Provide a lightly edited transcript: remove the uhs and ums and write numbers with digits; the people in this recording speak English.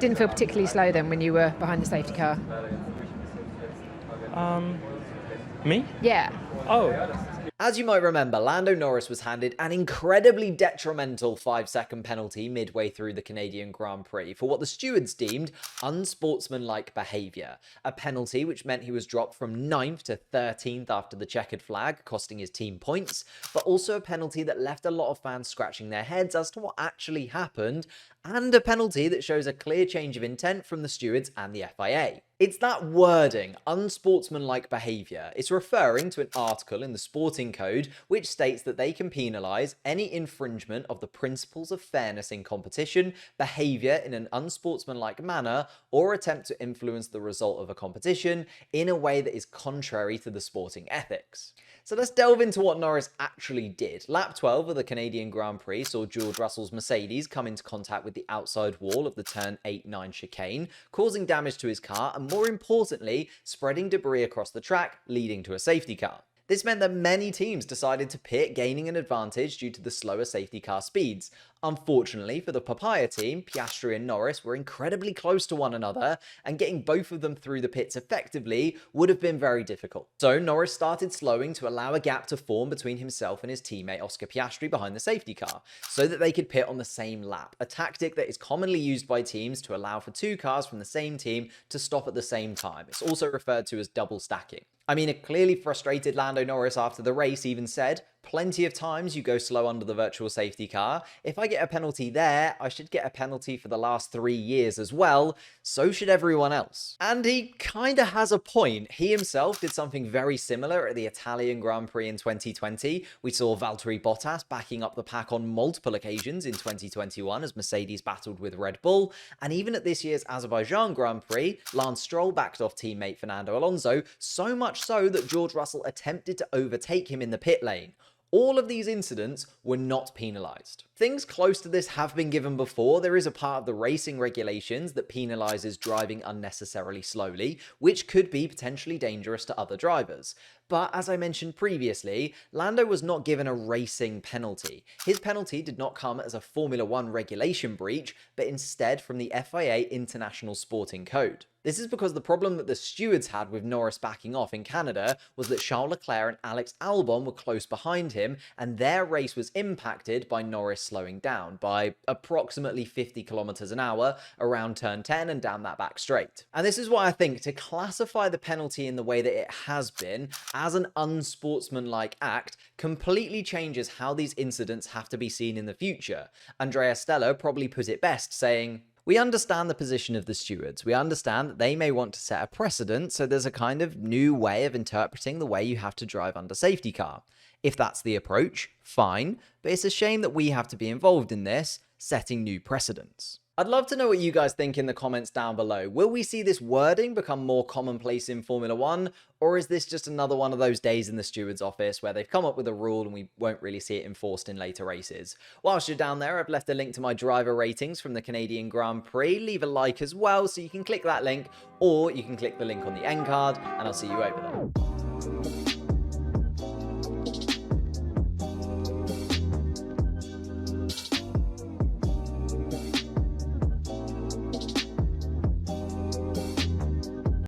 didn't feel particularly slow then when you were behind the safety car? Me? Yeah. Oh, As you might remember, Lando Norris was handed an incredibly detrimental 5-second penalty midway through the Canadian Grand Prix for what the stewards deemed unsportsmanlike behaviour. A penalty which meant he was dropped from 9th to 13th after the checkered flag, costing his team points, but also a penalty that left a lot of fans scratching their heads as to what actually happened, and a penalty that shows a clear change of intent from the stewards and the FIA. It's that wording, unsportsmanlike behaviour. It's referring to an article in the Sporting Code which states that they can penalise any infringement of the principles of fairness in competition, behaviour in an unsportsmanlike manner, or attempt to influence the result of a competition in a way that is contrary to the sporting ethics. So let's delve into what Norris actually did. Lap 12 of the Canadian Grand Prix saw George Russell's Mercedes come into contact with the outside wall of the turn 8-9 chicane, causing damage to his car and, more importantly, spreading debris across the track, leading to a safety car. This meant that many teams decided to pit, gaining an advantage due to the slower safety car speeds. Unfortunately for the Papaya team, Piastri and Norris were incredibly close to one another, and getting both of them through the pits effectively would have been very difficult. So Norris started slowing to allow a gap to form between himself and his teammate Oscar Piastri behind the safety car, so that they could pit on the same lap, a tactic that is commonly used by teams to allow for two cars from the same team to stop at the same time. It's also referred to as double stacking. I mean, a clearly frustrated Lando Norris after the race even said, "Plenty of times you go slow under the virtual safety car. If I get a penalty there, I should get a penalty for the last 3 years as well. So should everyone else." And he kinda has a point. He himself did something very similar at the Italian Grand Prix in 2020. We saw Valtteri Bottas backing up the pack on multiple occasions in 2021 as Mercedes battled with Red Bull. And even at this year's Azerbaijan Grand Prix, Lance Stroll backed off teammate Fernando Alonso, so much so that George Russell attempted to overtake him in the pit lane. All of these incidents were not penalised. Things close to this have been given before. There is a part of the racing regulations that penalises driving unnecessarily slowly, which could be potentially dangerous to other drivers. But as I mentioned previously, Lando was not given a racing penalty. His penalty did not come as a Formula 1 regulation breach, but instead from the FIA International Sporting Code. This is because the problem that the stewards had with Norris backing off in Canada was that Charles Leclerc and Alex Albon were close behind him, and their race was impacted by Norris slowing down by approximately 50 kilometers an hour around turn 10 and down that back straight. And this is why I think to classify the penalty in the way that it has been as an unsportsmanlike act completely changes how these incidents have to be seen in the future. Andrea Stella probably put it best, saying, "We understand the position of the stewards. We understand that they may want to set a precedent, so there's a kind of new way of interpreting the way you have to drive under safety car. If that's the approach, fine, but it's a shame that we have to be involved in this, setting new precedents." I'd love to know what you guys think in the comments down below. Will we see this wording become more commonplace in Formula 1, or is this just another one of those days in the steward's office where they've come up with a rule and we won't really see it enforced in later races? Whilst you're down there, I've left a link to my driver ratings from the Canadian Grand Prix. Leave a like as well, so you can click that link, or you can click the link on the end card, and I'll see you over there.